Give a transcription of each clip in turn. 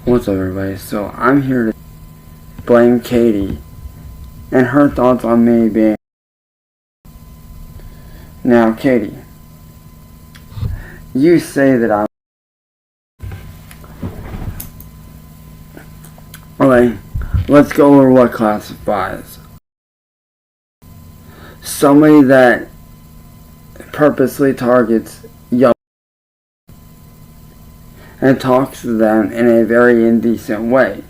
What's up, everybody? So I'm here to blame Katie and her thoughts on me being... Now, Katie, you say that I'm... Okay, let's go over what classifies. Somebody that purposely targets young and talks to them in a very indecent way.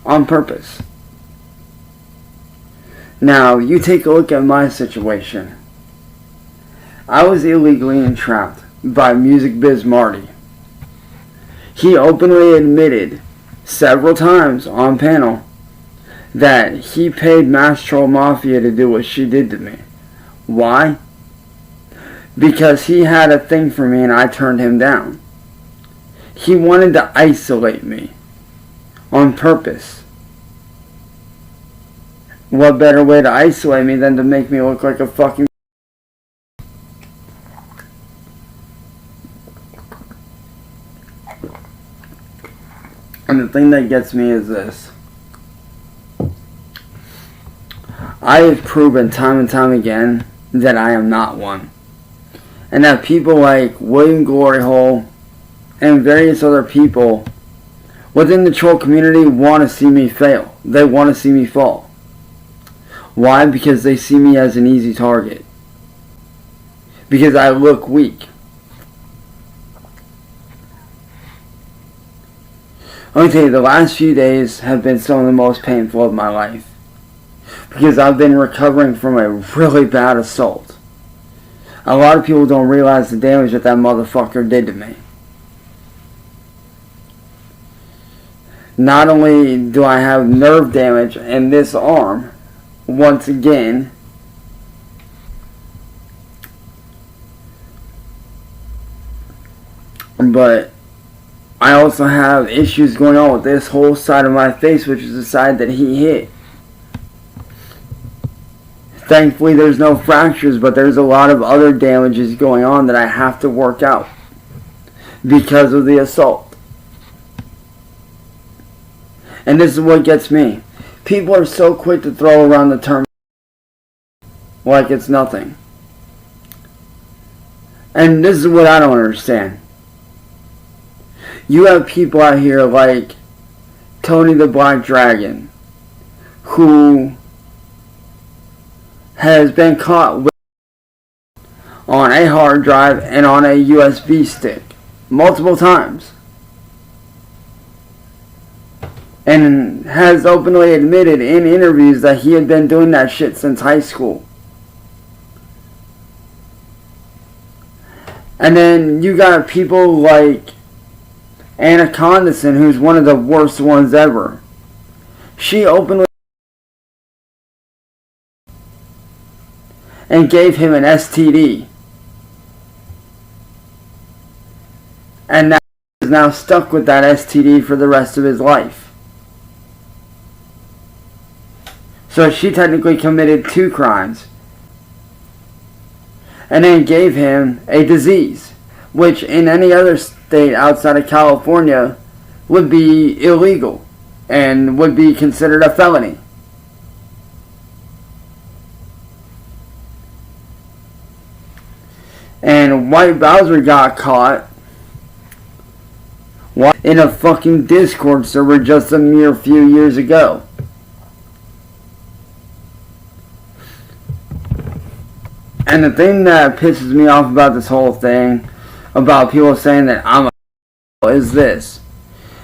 On purpose. Now, you take a look at my situation. I was illegally entrapped by Music Biz Marty. He openly admitted several times on panel that he paid Mass Troll Mafia to do what she did to me. Why? Because he had a thing for me and I turned him down. He wanted to isolate me on purpose. What better way to isolate me than to make me look like a fucking... And the thing that gets me is this. I have proven time and time again that I am not one. And that people like William Gloryhole and various other people within the troll community want to see me fail. They want to see me fall. Why? Because they see me as an easy target. Because I look weak. Let me tell you, the last few days have been some of the most painful of my life. Because I've been recovering from a really bad assault. A lot of people don't realize the damage that motherfucker did to me. Not only do I have nerve damage in this arm, once again, but I also have issues going on with this whole side of my face, which is the side that he hit. Thankfully there's no fractures, but there's a lot of other damages going on that I have to work out because of the assault. And this is what gets me. People are so quick to throw around the term like it's nothing. And this is what I don't understand. You have people out here like Tony the Black Dragon, who has been caught on a hard drive and on a USB stick multiple times. And has openly admitted in interviews that he had been doing that shit since high school. And then you got people like Anacondason, who's one of the worst ones ever. She openly and gave him an STD. And now he is now stuck with that STD for the rest of his life. So she technically committed 2 crimes. And then gave him a disease, which in any other state outside of California would be illegal and would be considered a felony. And White Bowser got caught in a fucking Discord server just a mere few years ago. And the thing that pisses me off about this whole thing, about people saying that I'm a is this.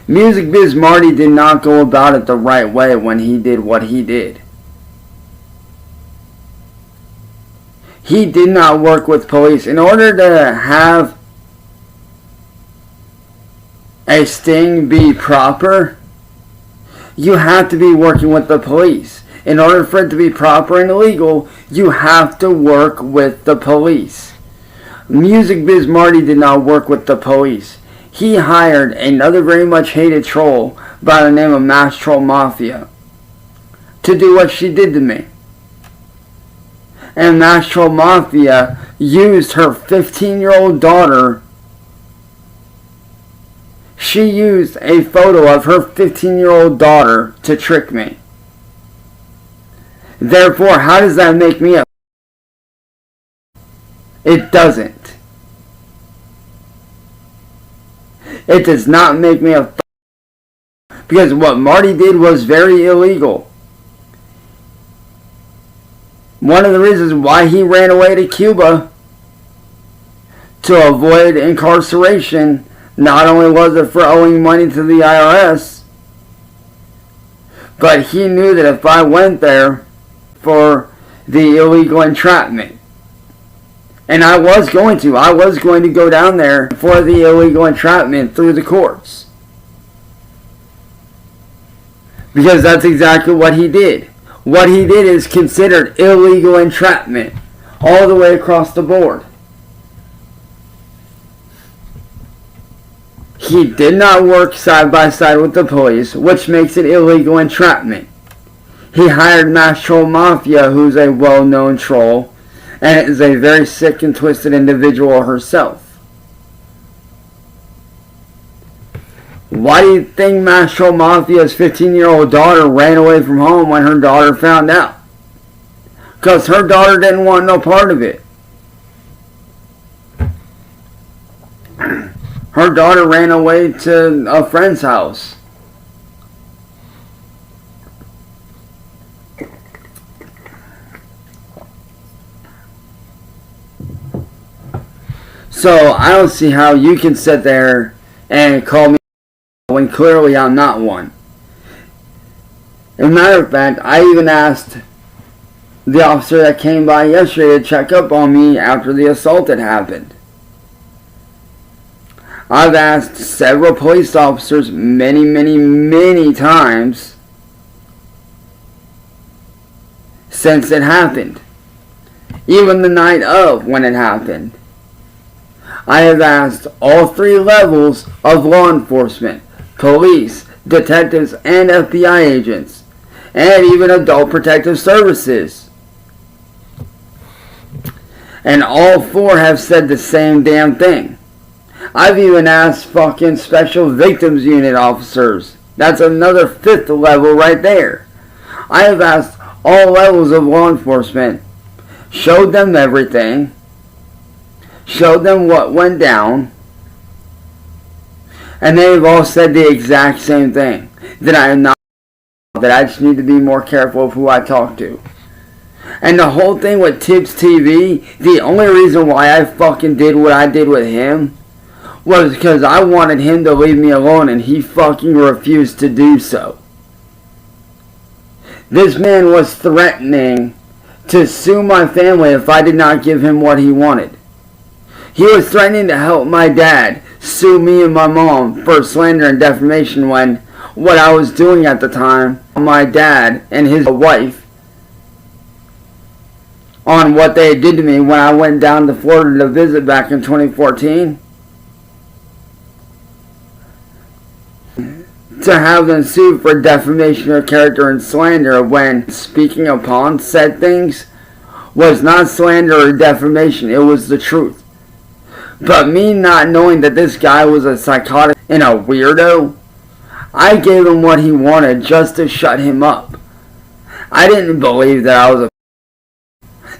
Music Biz Marty did not go about it the right way when he did what he did. He did not work with police. In order to have a sting be proper, you have to be working with the police. In order for it to be proper and legal, you have to work with the police. Music Biz Marty did not work with the police. He hired another very much hated troll by the name of Mass Troll Mafia to do what she did to me. And Mass Troll Mafia used her 15-year-old daughter She used a photo of her 15-year-old daughter to trick me. Therefore, how does that make me a... It doesn't. It does not make me a... Because what Marty did was very illegal. One of the reasons why he ran away to Cuba to avoid incarceration, not only was it for owing money to the IRS, but he knew that if I went there for the illegal entrapment, and I was going to go down there for the illegal entrapment through the courts. Because that's exactly what he did. What he did is considered illegal entrapment all the way across the board. He did not work side by side with the police, which makes it illegal entrapment. He hired Mass Troll Mafia, who's a well-known troll, and is a very sick and twisted individual herself. Why do you think Mass Troll Mafia's 15-year-old daughter ran away from home when her daughter found out? Because her daughter didn't want no part of it. Her daughter ran away to a friend's house. So I don't see how you can sit there and call me when clearly I'm not one. As a matter of fact, I even asked the officer that came by yesterday to check up on me after the assault had happened. I've asked several police officers many times since it happened. Even the night of when it happened. I have asked all 3 levels of law enforcement, police, detectives, and FBI agents, and even Adult Protective Services. And all 4 have said the same damn thing. I've even asked fucking Special Victims Unit officers. That's another 5th level right there. I have asked all levels of law enforcement, showed them everything, showed them what went down, and they've all said the exact same thing. That I am not, that I just need to be more careful of who I talk to. And the whole thing with Tibbs TV, the only reason why I fucking did what I did with him was because I wanted him to leave me alone, and he fucking refused to do so. This man was threatening to sue my family if I did not give him what he wanted. He was threatening to help my dad sue me and my mom for slander and defamation when what I was doing at the time, my dad and his wife, on what they did to me when I went down to Florida to visit back in 2014. To have them sued for defamation of character and slander when speaking upon said things was not slander or defamation, it was the truth. But me not knowing that this guy was a psychotic and a weirdo, I gave him what he wanted just to shut him up. I didn't believe that I was a...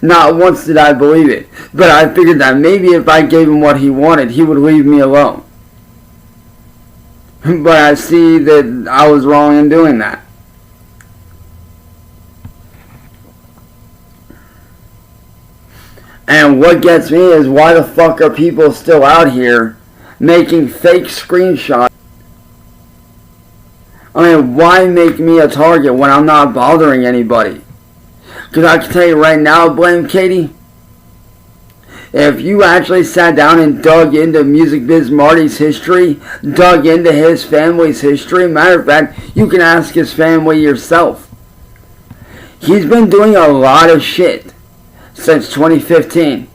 Not once did I believe it, but I figured that maybe if I gave him what he wanted, he would leave me alone. But I see that I was wrong in doing that. And what gets me is why the fuck are people still out here making fake screenshots? I mean, why make me a target when I'm not bothering anybody? Because I can tell you right now, Blame Katie, if you actually sat down and dug into Music Biz Marty's history, dug into his family's history, matter of fact, you can ask his family yourself. He's been doing a lot of shit since 2015.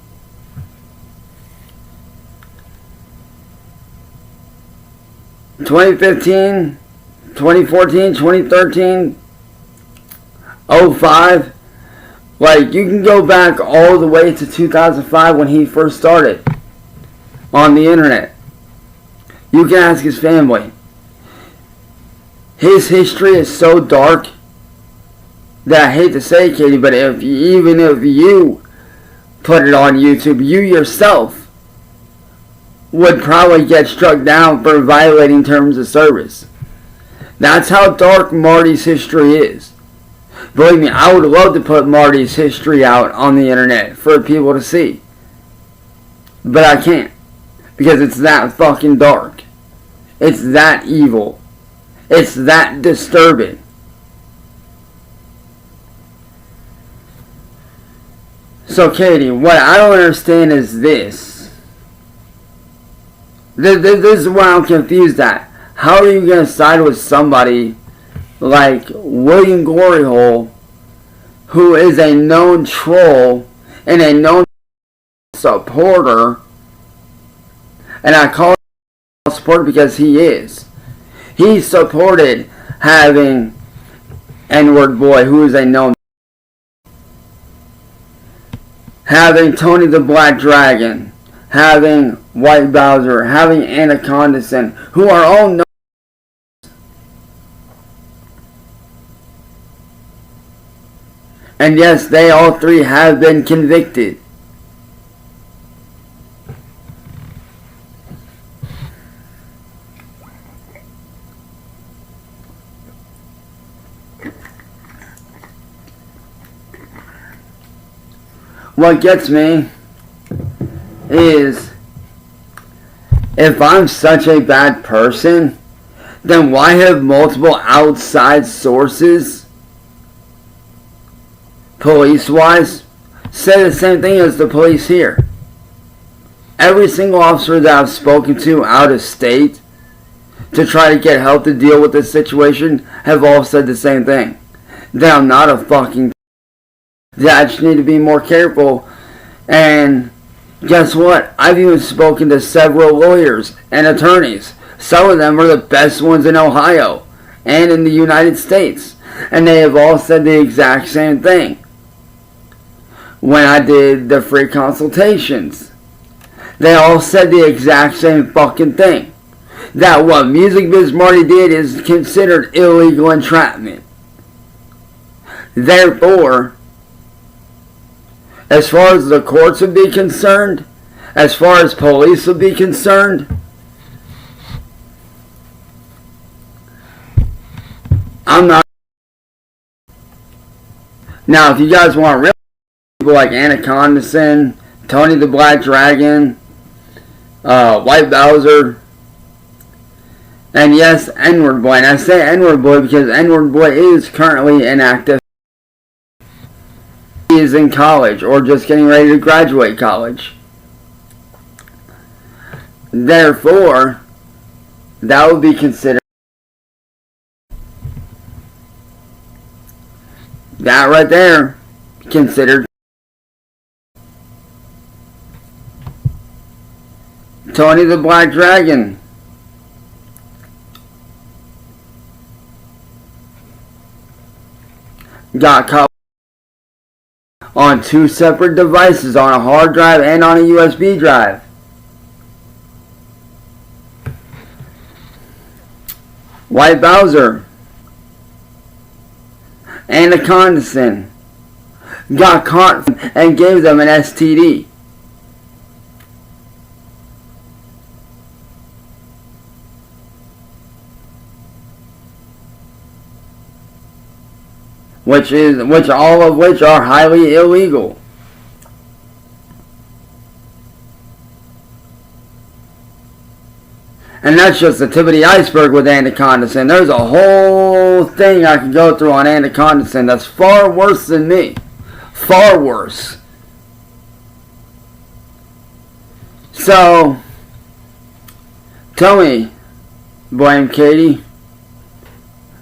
In 2015, 2014, 2013, 05. Like, you can go back all the way to 2005 when he first started on the internet. You can ask his family. His history is so dark that I hate to say, Katie, but even if you put it on YouTube, you yourself would probably get struck down for violating terms of service. That's how dark Marty's history is. Believe me, I would love to put Marty's history out on the internet for people to see. But I can't. Because it's that fucking dark. It's that evil. It's that disturbing. So, Katie, what I don't understand is this. This is where I'm confused at. How are you going to side with somebody like William Gloryhole, who is a known troll and a known supporter? And I call him a supporter because he is. He supported having N-word boy, who is a known, having Tony the Black Dragon, having White Bowser, having Anacondason, who are all known. And yes, they all three have been convicted. What gets me is, if I'm such a bad person, then why have multiple outside sources, police-wise, say the same thing as the police here? Every single officer that I've spoken to out of state to try to get help to deal with this situation have all said the same thing. That I'm not a fucking... that I just need to be more careful. And guess what? I've even spoken to several lawyers and attorneys. Some of them are the best ones in Ohio and in the United States. And they have all said the exact same thing. When I did the free consultations, they all said the exact same fucking thing. That what Music Biz Marty did is considered illegal entrapment. Therefore, as far as the courts would be concerned, as far as police would be concerned, I'm not. Now, if you guys want real people like Anacondason, Tony the Black Dragon, White Bowser, and yes, N-word boy. And I say N-word boy because N-word boy is currently an active. He is in college or just getting ready to graduate college. Therefore, that would be considered. That right there, considered. Tony the Black Dragon. Got caught on two separate devices, on a hard drive and on a USB drive. White Bowser, Anacondason, got caught and gave them an STD. All of which are highly illegal. And that's just the tip of the iceberg with Anacondason. There's a whole thing I could go through on Anacondason that's far worse than me. Far worse. So, tell me, Blame Katie,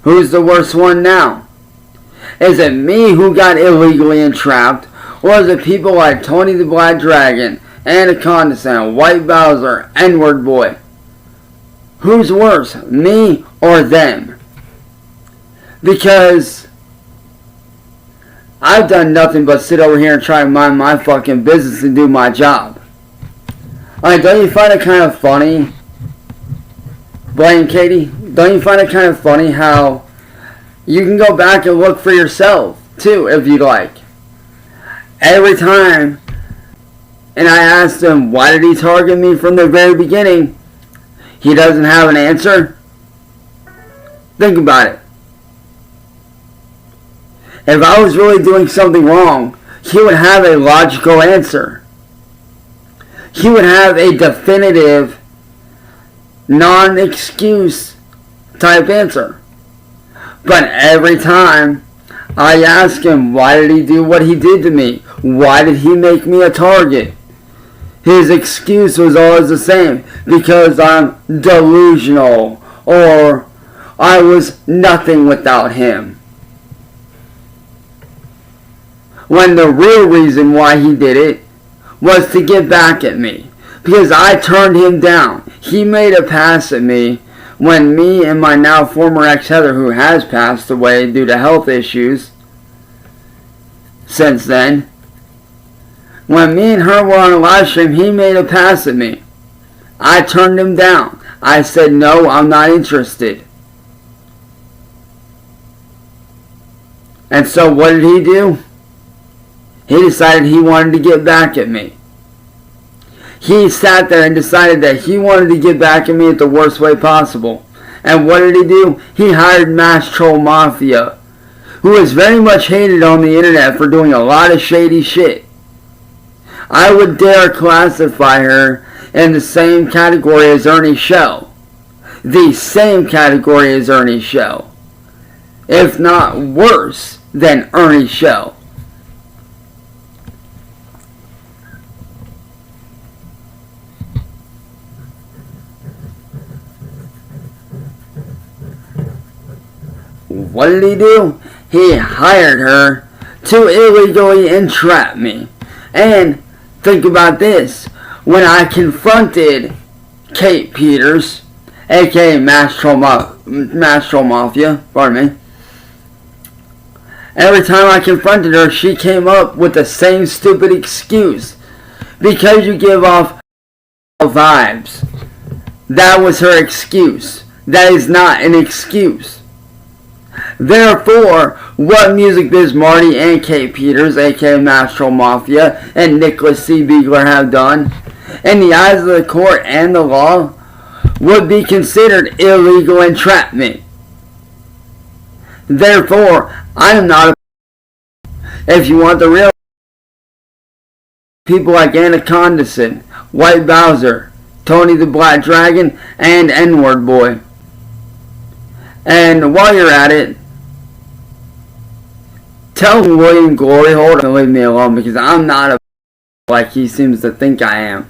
who's the worst one now? Is it me who got illegally entrapped, or is it people like Tony the Black Dragon, Anacondason, White Bowser, N-word boy? Who's worse, me or them? Because I've done nothing but sit over here and try to mind my fucking business and do my job. Like, don't you find it kind of funny Blaine, Katie, don't you find it kind of funny how you can go back and look for yourself, too, if you'd like. Every time, and I asked him, why did he target me from the very beginning? He doesn't have an answer. Think about it. If I was really doing something wrong, he would have a logical answer. He would have a definitive, non-excuse type answer. But every time I ask him, why did he do what he did to me? Why did he make me a target? His excuse was always the same. Because I'm delusional. Or I was nothing without him. When the real reason why he did it was to get back at me. Because I turned him down. He made a pass at me when me and my now former ex Heather, who has passed away due to health issues since then, when me and her were on a live stream, he made a pass at me. I turned him down. I said, no, I'm not interested. And so what did he do? He decided he wanted to get back at me. He sat there and decided that he wanted to get back at me at the worst way possible. And what did he do? He hired Mass Troll Mafia, who is very much hated on the internet for doing a lot of shady shit. I would dare classify her in the same category as Ernie Shell. The same category as Ernie Shell. If not worse than Ernie Shell. What did he do? He hired her to illegally entrap me. And think about this. When I confronted Kate Peters, aka Mass Troll Mafia, pardon me, every time I confronted her, she came up with the same stupid excuse. Because you give off vibes. That was her excuse. That is not an excuse. Therefore, what Music Biz Marty and Kate Peters, aka Mass Troll Mafia, and Nicholas C. Beagler have done, in the eyes of the court and the law, would be considered illegal entrapment. Therefore, I am not a... If you want the real... People like Anaconda, White Bowser, Tony the Black Dragon, and N-Word Boy. And while you're at it, tell William Glory, hold on, leave me alone, because I'm not a like he seems to think I am.